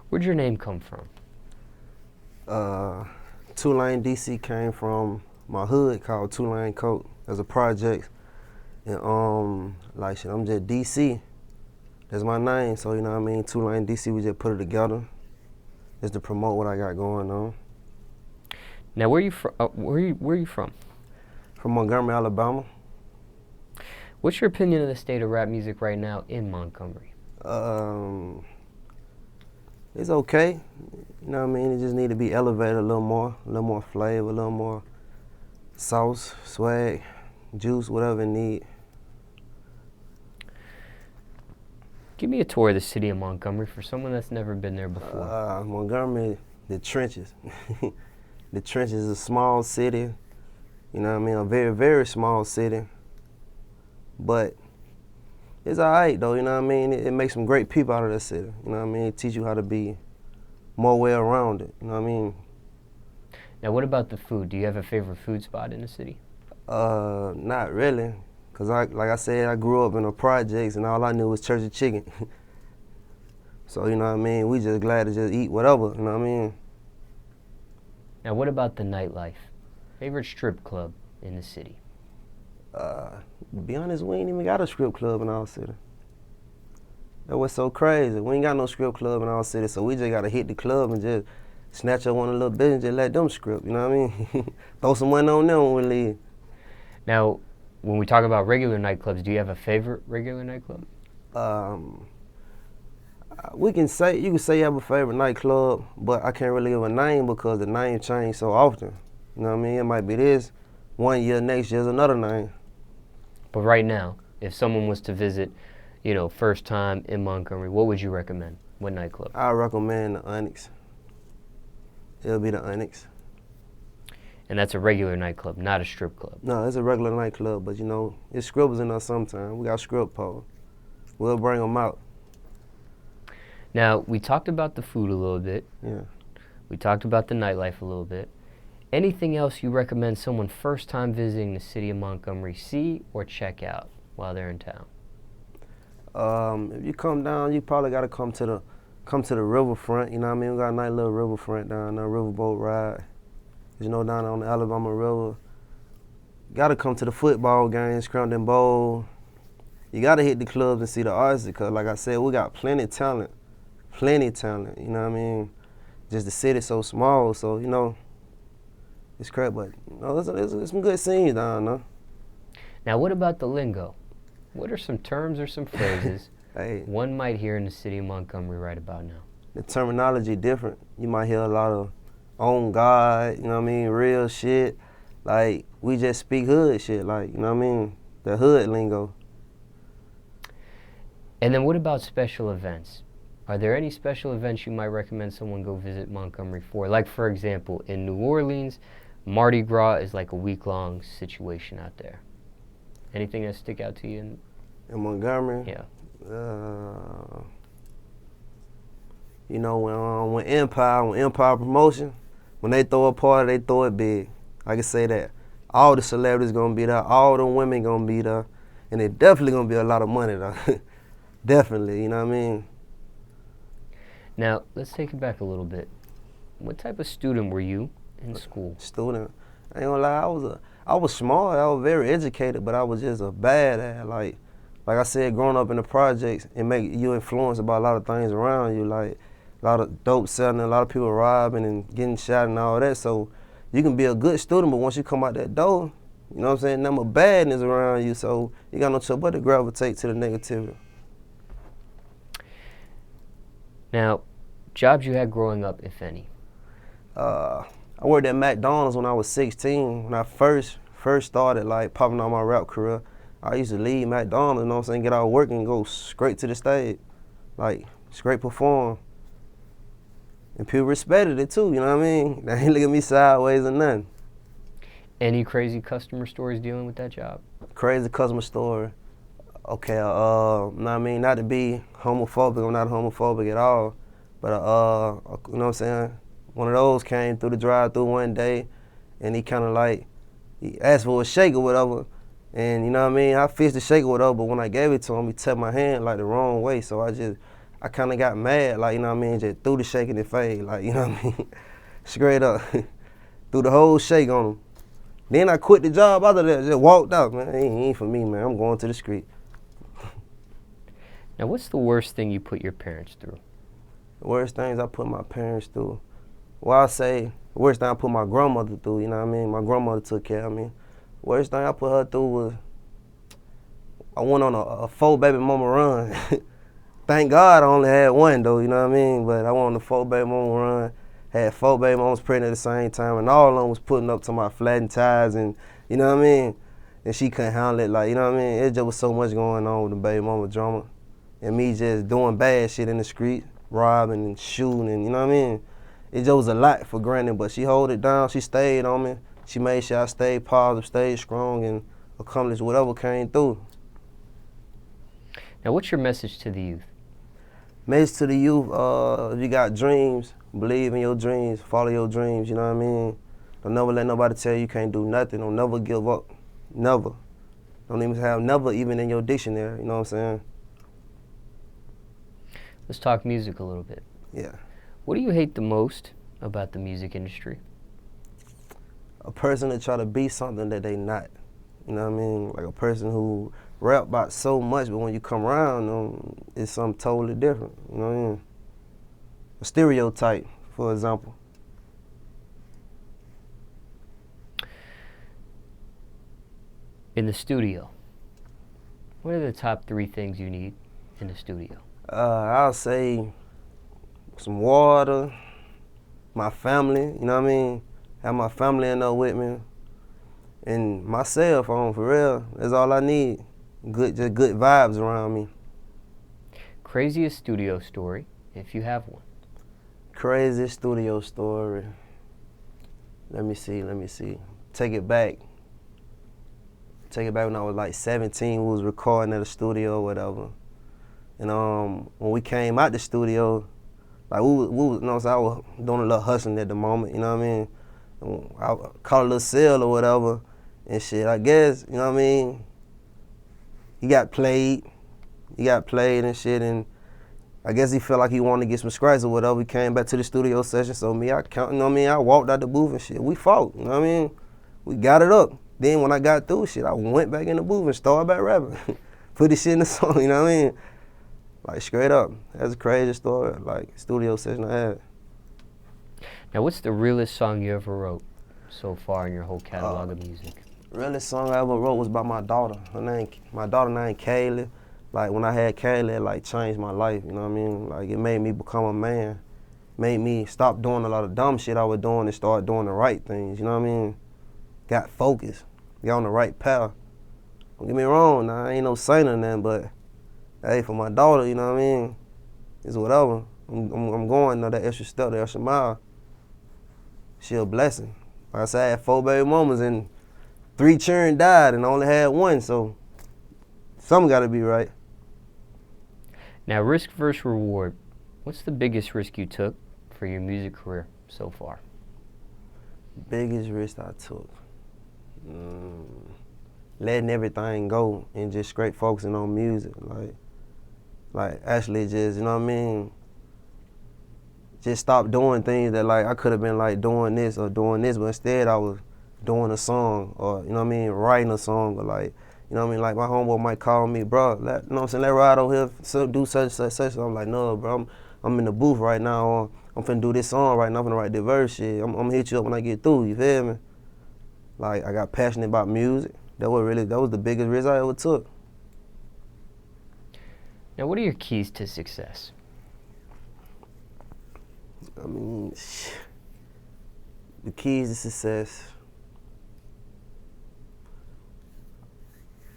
Where'd your name come from? Tulane, DC came from my hood called Tulane Coat as a project. And like shit, I'm just DC. That's my name, so you know what I mean? Tulane, DC, we just put it together just to promote what I got going on. Now, where are you from? From Montgomery, Alabama. What's your opinion of the state of rap music right now in Montgomery? It's okay. You know what I mean? It just need to be elevated a little more flavor, a little more sauce, swag, juice, whatever it need. Give me a tour of the city of Montgomery for someone that's never been there before. Montgomery, the trenches. The trenches is a small city. You know what I mean? A very, very small city. But it's all right, though, you know what I mean? It makes some great people out of that city. You know what I mean? It teach you how to be more well-rounded, you know what I mean? Now, what about the food? Do you have a favorite food spot in the city? Not really. Because like I said, I grew up in the projects and all I knew was church and chicken. So, you know what I mean? We just glad to just eat whatever, you know what I mean? Now, what about the nightlife? Favorite strip club in the city? To be honest, we ain't even got a strip club in our city. That was so crazy. We ain't got no strip club in our city, so we just gotta hit the club and just snatch up one of the little bitches and just let them strip, you know what I mean? Throw some money on them when we leave. Now, when we talk about regular nightclubs, do you have a favorite regular nightclub? You can say you have a favorite nightclub, but I can't really give a name because the name change so often. You know what I mean? It might be this, one year, next year's another name. But right now, if someone was to visit, you know, first time in Montgomery, what would you recommend? What nightclub? I recommend the Onyx. It'll be the Onyx. And that's a regular nightclub, not a strip club. No, it's a regular nightclub, but you know, it's scribbles in there sometimes. We got script pole. We'll bring them out. Now, we talked about the food a little bit. Yeah. We talked about the nightlife a little bit. Anything else you recommend someone first time visiting the city of Montgomery see or check out while they're in town? If you come down, you probably got to come to the riverfront. You know what I mean? We got a nice little riverfront down there, riverboat ride. You know, down on the Alabama River. Got to come to the football games, Scranton Bowl. You got to hit the clubs and see the artists because, like I said, we got plenty of talent. Plenty of talent, you know what I mean? Just the city's so small, so, you know, it's crap, but you know, there's some good scenes down there. Now, what about the lingo? What are some terms or some phrases one might hear in the city of Montgomery right about now? The terminology different. You might hear a lot of on God, you know what I mean, real shit. Like, we just speak hood shit, like, you know what I mean? The hood lingo. And then what about special events? Are there any special events you might recommend someone go visit Montgomery for? Like, for example, in New Orleans, Mardi Gras is like a week-long situation out there. Anything that stick out to you? In Montgomery? Yeah. You know, when Empire Promotion, when they throw a party, they throw it big. I can say that. All the celebrities gonna be there, all the women gonna be there, and it definitely gonna be a lot of money though. Definitely, you know what I mean? Now, let's take it back a little bit. What type of student were you in school? Student. I ain't gonna lie, I was smart, I was very educated, but I was just a badass. Like I said, growing up in the projects, it make you influenced by a lot of things around you, like a lot of dope selling, a lot of people robbing and getting shot and all that. So you can be a good student, but once you come out that door, you know what I'm saying, nothing but badness around you, so you got no choice but to gravitate to the negativity. Now, jobs you had growing up, if any? I worked at McDonald's when I was 16. When I first started like popping on my rap career, I used to leave McDonald's, you know what I'm saying, get out of work and go straight to the stage, like straight perform. And people respected it too, you know what I mean? They ain't look at me sideways or nothing. Any crazy customer stories dealing with that job? Crazy customer story. Okay, you know what I mean? Not to be homophobic, I'm not homophobic at all, but you know what I'm saying? One of those came through the drive-thru one day, and he kind of like, he asked for a shake or whatever, and you know what I mean? I fished the shake or whatever, but when I gave it to him, he took my hand like the wrong way, so I kind of got mad, like, you know what I mean, just threw the shake in the face, like, you know what I mean, straight up, threw the whole shake on him. Then I quit the job after that, just walked out, man. It ain't for me, man. I'm going to the street. Now, what's the worst thing you put your parents through? The worst things I put my parents through, well, I say the worst thing I put my grandmother through, you know what I mean? My grandmother took care of me. Worst thing I put her through was I went on a 4 baby mama run. Thank God I only had one though, you know what I mean? But I went on a 4 baby mama run, had 4 baby mamas pregnant at the same time, and all of them was putting up to my flattened tires, and you know what I mean? And she couldn't handle it, like, you know what I mean? It just was so much going on with the baby mama drama. And me just doing bad shit in the street, robbing and shooting, and you know what I mean? It just was a lot for granted, but she held it down, she stayed on me. She made sure I stayed positive, stayed strong, and accomplished whatever came through. Now, what's your message to the youth? Message to the youth, if you got dreams, believe in your dreams, follow your dreams, you know what I mean? Don't never let nobody tell you can't do nothing. Don't never give up, never. Don't even have never even in your dictionary, you know what I'm saying? Let's talk music a little bit. Yeah. What do you hate the most about the music industry? A person that try to be something that they not, you know what I mean? Like a person who rap about so much, but when you come around, it's something totally different, you know what I mean? A stereotype, for example. In the studio, what are the top 3 things you need in the studio? I'll say some water, my family, you know what I mean? Have my family in there with me, and my cell phone, for real. That's all I need. Just good vibes around me. Craziest studio story, if you have one. Craziest studio story. Let me see. Take it back when I was like 17, we was recording at a studio or whatever. And when we came out the studio, like we was, you know what I'm saying, I was doing a little hustling at the moment, you know what I mean? And I caught a little sale or whatever and shit. I guess, you know what I mean? He got played and shit, and I guess he felt like he wanted to get some scratches or whatever. We came back to the studio session, so you know what I mean? I walked out the booth and shit. We fought, you know what I mean? We got it up. Then when I got through shit, I went back in the booth and started back rapping. Put this shit in the song, you know what I mean? Like straight up. That's a crazy story, like studio session I had. Now, what's the realest song you ever wrote so far in your whole catalog of music? Realest song I ever wrote was about my daughter. My daughter named Kaylee. Like when I had Kaylee, it like changed my life, you know what I mean? Like it made me become a man. Made me stop doing a lot of dumb shit I was doing and start doing the right things, you know what I mean? Got focused, got on the right path. Don't get me wrong, nah, I ain't no saint or nothing, but hey, for my daughter, you know what I mean? It's whatever. I'm going that extra step, that extra mile. She a blessing. Like I said, I had 4 baby mamas and 3 children died and I only had 1, so something gotta be right. Now, risk versus reward. What's the biggest risk you took for your music career so far? Biggest risk I took? Letting everything go and just straight focusing on music. Like actually just, you know what I mean? Just stop doing things that like I could have been like doing this or doing this, but instead I was doing a song or, you know what I mean, writing a song or like, you know what I mean, like my homeboy might call me, bro, you know what I'm saying, let's ride over here, so do such. So I'm like, no, bro, I'm in the booth right now, or I'm finna do this song right now, I'm finna write the verse shit. I'm gonna hit you up when I get through, you feel me? Like I got passionate about music. That was the biggest risk I ever took. Now, what are your keys to success? I mean, the keys to success.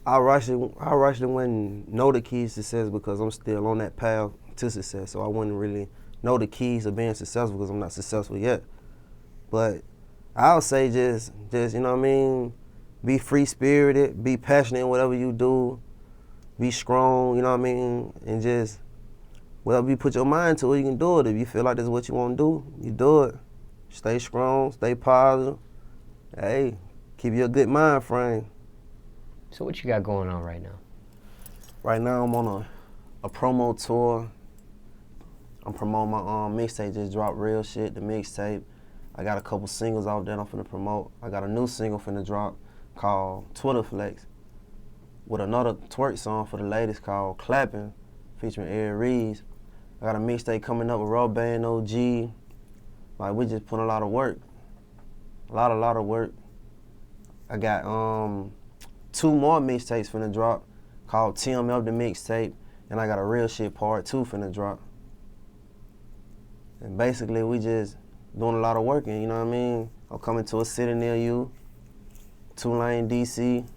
I actually wouldn't know the keys to success because I'm still on that path to success. So I wouldn't really know the keys of being successful because I'm not successful yet. But I'll say just you know what I mean, be free-spirited, be passionate in whatever you do, be strong, you know what I mean, and just whatever you put your mind to, you can do it. If you feel like this is what you want to do, you do it. Stay strong, stay positive. Hey, keep your good mind frame. So what you got going on right now? Right now I'm on a promo tour. I'm promoting my mixtape, just dropped Real Shit, the mixtape. I got a couple singles off that I'm finna promote. I got a new single finna drop called Twitter Flex with another twerk song for the ladies called Clapping, featuring Eric Reeves. I got a mixtape coming up with Rob Band OG. Like, we just put a lot of work. A lot of work. I got 2 more mixtapes finna drop called TMF the Mixtape, and I got a Real Shit Part 2 finna drop. And basically, we just doing a lot of working, you know what I mean? I'm coming to a city near you, Tulane, DC.